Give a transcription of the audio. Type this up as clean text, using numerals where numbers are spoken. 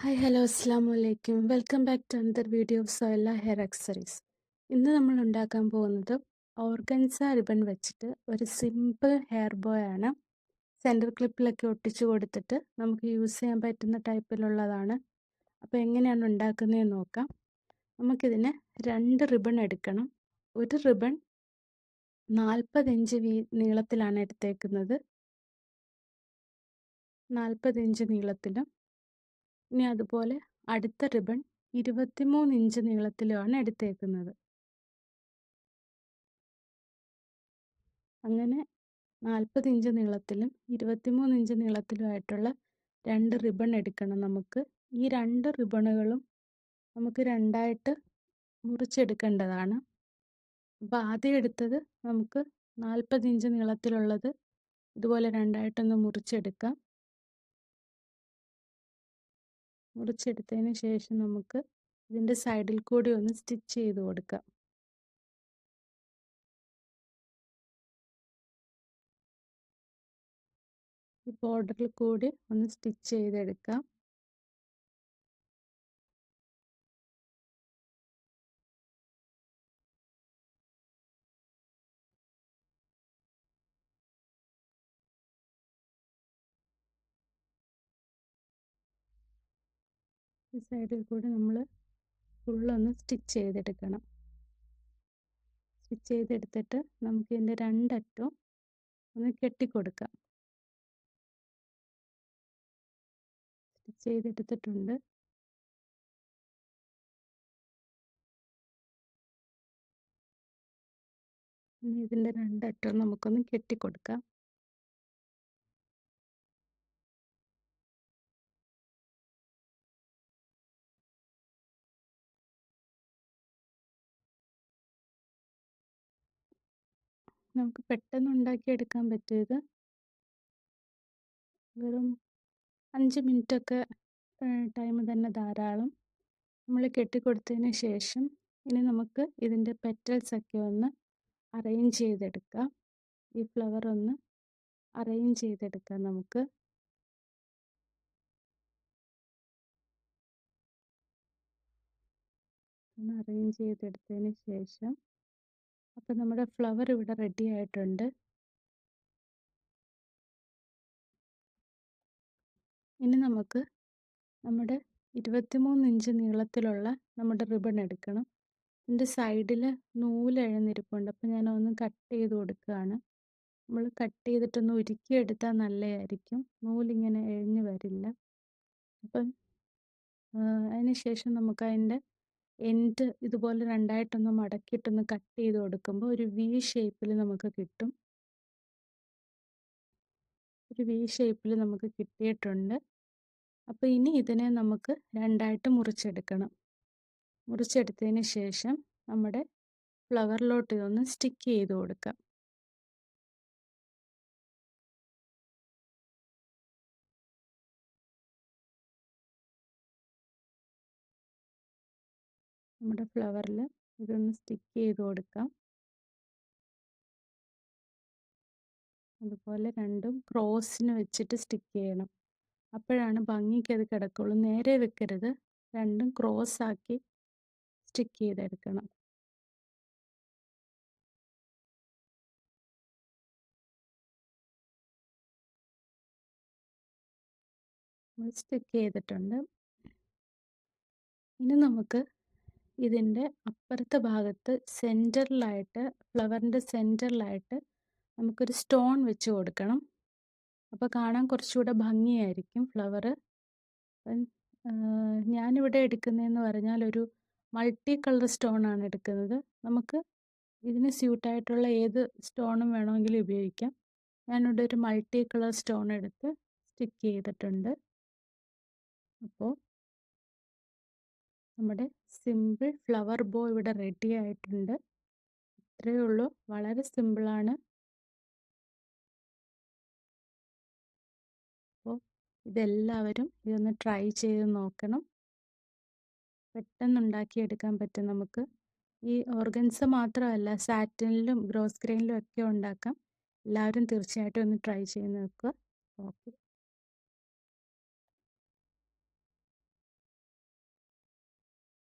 Hi hello അസ്സാം വലൈക്കും welcome back to another video of സോയല ഹെയർ അക്സറീസ്. ഇന്ന് നമ്മൾ ഉണ്ടാക്കാൻ പോകുന്നത് ഓർഗൻസ റിബൺ വെച്ചിട്ട് ഒരു സിമ്പിൾ ഹെയർ ബോയ് ആണ്. സെൻറ്റർ ക്ലിപ്പിലൊക്കെ ഒട്ടിച്ചു കൊടുത്തിട്ട് നമുക്ക് യൂസ് ചെയ്യാൻ പറ്റുന്ന ടൈപ്പിലുള്ളതാണ്. അപ്പോൾ എങ്ങനെയാണ് ഉണ്ടാക്കുന്നതെന്ന് നോക്കാം. നമുക്കിതിന് 2 റിബൺ എടുക്കണം. ഒരു റിബൺ 40 ഇഞ്ച് നീളത്തിലാണ് എടുത്തേക്കുന്നത്, 40 ഇഞ്ച് നീളത്തിലും. ഇനി അതുപോലെ അടുത്ത റിബൺ 23 ഇഞ്ച് നീളത്തിലുമാണ് എടുത്തേക്കുന്നത്. അങ്ങനെ 40 ഇഞ്ച് നീളത്തിലും 23 ഇഞ്ച് നീളത്തിലുമായിട്ടുള്ള 2 റിബൺ എടുക്കണം നമുക്ക്. ഈ 2 റിബണുകളും നമുക്ക് രണ്ടായിട്ട് മുറിച്ചെടുക്കേണ്ടതാണ്. അപ്പോൾ ആദ്യം എടുത്തത് നമുക്ക് 40 ഇഞ്ച് നീളത്തിലുള്ളത് ഇതുപോലെ രണ്ടായിട്ടൊന്ന് മുറിച്ചെടുക്കാം. മുറിച്ചെടുത്തതിന് ശേഷം നമുക്ക് ഇതിൻ്റെ സൈഡിൽ കൂടി ഒന്ന് സ്റ്റിച്ച് ചെയ്ത് കൊടുക്കാം. ഈ ബോർഡറിൽ കൂടി ഒന്ന് സ്റ്റിച്ച് ചെയ്തെടുക്കാം. ഈ സൈഡിൽ കൂടി നമ്മൾ ഫുള്ളൊന്ന് സ്റ്റിച്ച് ചെയ്തെടുക്കണം. സ്റ്റിച്ച് ചെയ്തെടുത്തിട്ട് നമുക്ക് ഇതിൻ്റെ രണ്ടറ്റവും ഒന്ന് കെട്ടിക്കൊടുക്കാം. സ്റ്റിച്ച് ചെയ്തെടുത്തിട്ടുണ്ട്. ഇനി ഇതിൻ്റെ രണ്ടറ്റവും നമുക്കൊന്ന് കെട്ടിക്കൊടുക്കാം. നമുക്ക് പെട്ടെന്ന് ഉണ്ടാക്കിയെടുക്കാൻ പറ്റിയത് വെറും 5 മിനിറ്റൊക്കെ ടൈം തന്നെ ധാരാളം. നമ്മൾ കെട്ടിക്കൊടുത്തതിന് ശേഷം ഇനി നമുക്ക് ഇതിൻ്റെ പെറ്റൽസൊക്കെ ഒന്ന് അറേഞ്ച് ചെയ്തെടുക്കാം. ഈ ഫ്ലവർ ഒന്ന് അറേഞ്ച് ചെയ്തെടുക്കാം നമുക്ക്. ഒന്ന് അറേഞ്ച് ചെയ്തെടുത്തതിന് ശേഷം അപ്പോൾ നമ്മുടെ ഫ്ലവർ ഇവിടെ റെഡി ആയിട്ടുണ്ട്. ഇനി നമുക്ക് നമ്മുടെ 23 ഇഞ്ച് നീളത്തിലുള്ള നമ്മുടെ റിബൺ എടുക്കണം. ഇതിൻ്റെ സൈഡിൽ നൂലെഴഞ്ഞിരിപ്പുണ്ട്. അപ്പോൾ ഞാനൊന്ന് കട്ട് ചെയ്ത് കൊടുക്കുകയാണ്. നമ്മൾ കട്ട് ചെയ്തിട്ടൊന്ന് ഉരുക്കിയെടുത്താൽ നല്ലതായിരിക്കും. നൂലിങ്ങനെ എഴഞ്ഞ് വരില്ല. അപ്പം അതിന് ശേഷം നമുക്ക് അതിൻ്റെ എൻഡ് ഇതുപോലെ രണ്ടായിട്ടൊന്ന് മടക്കിയിട്ടൊന്ന് കട്ട് ചെയ്ത് കൊടുക്കുമ്പോൾ ഒരു വി ഷേപ്പിൽ നമുക്ക് കിട്ടും. ഒരു വി ഷേപ്പിൽ നമുക്ക് കിട്ടിയിട്ടുണ്ട്. അപ്പോൾ ഇനി ഇതിനെ നമുക്ക് രണ്ടായിട്ട് മുറിച്ചെടുക്കണം. മുറിച്ചെടുത്തതിന് ശേഷം നമ്മുടെ ഫ്ലവറിലോട്ട് ഇതൊന്ന് സ്റ്റിക്ക് ചെയ്ത് കൊടുക്കാം. നമ്മുടെ ഫ്ലവറിൽ ഇതൊന്ന് സ്റ്റിക്ക് ചെയ്ത് കൊടുക്കാം. അതുപോലെ രണ്ടും ക്രോസിന് വെച്ചിട്ട് സ്റ്റിക്ക് ചെയ്യണം. അപ്പോഴാണ് ഭംഗിക്ക് അത് കിടക്കുള്ളൂ. നേരെ വെക്കരുത്, രണ്ടും ക്രോസ് ആക്കി സ്റ്റിക്ക് ചെയ്തെടുക്കണം. സ്റ്റിക്ക് ചെയ്തിട്ടുണ്ട്. ഇനി നമുക്ക് ഇതിൻ്റെ അപ്പുറത്തെ ഭാഗത്ത് സെൻറ്ററിലായിട്ട്, ഫ്ലവറിൻ്റെ സെൻറ്ററിലായിട്ട് നമുക്കൊരു സ്റ്റോൺ വെച്ച് കൊടുക്കണം. അപ്പോൾ കാണാൻ കുറച്ചുകൂടെ ഭംഗിയായിരിക്കും ഫ്ലവർ. ഞാനിവിടെ എടുക്കുന്നതെന്ന് പറഞ്ഞാൽ ഒരു മൾട്ടി കളർ സ്റ്റോണാണ് എടുക്കുന്നത്. നമുക്ക് ഇതിന് സ്യൂട്ടായിട്ടുള്ള ഏത് സ്റ്റോണും വേണമെങ്കിലും ഉപയോഗിക്കാം. ഞാനിവിടെ ഒരു മൾട്ടി കളർ സ്റ്റോൺ എടുത്ത് സ്റ്റിക്ക് ചെയ്തിട്ടുണ്ട്. അപ്പോൾ നമ്മുടെ സിമ്പിൾ ഫ്ലവർ ബോ ഇവിടെ റെഡി ആയിട്ടുണ്ട്. ഇത്രയേ ഉള്ളൂ, വളരെ സിമ്പിളാണ്. അപ്പോൾ ഇതെല്ലാവരും ഇതൊന്ന് ട്രൈ ചെയ്ത് നോക്കണം. പെട്ടെന്ന് ഉണ്ടാക്കിയെടുക്കാൻ പറ്റും നമുക്ക്. ഈ ഓർഗൻസ മാത്രമല്ല, സാറ്റിനിലും ഗ്രോസ് ഗ്രെയിനിലും ഒക്കെ ഉണ്ടാക്കാം. എല്ലാവരും തീർച്ചയായിട്ടും ഒന്ന് ട്രൈ ചെയ്ത് നോക്കുക. ഓക്കെ.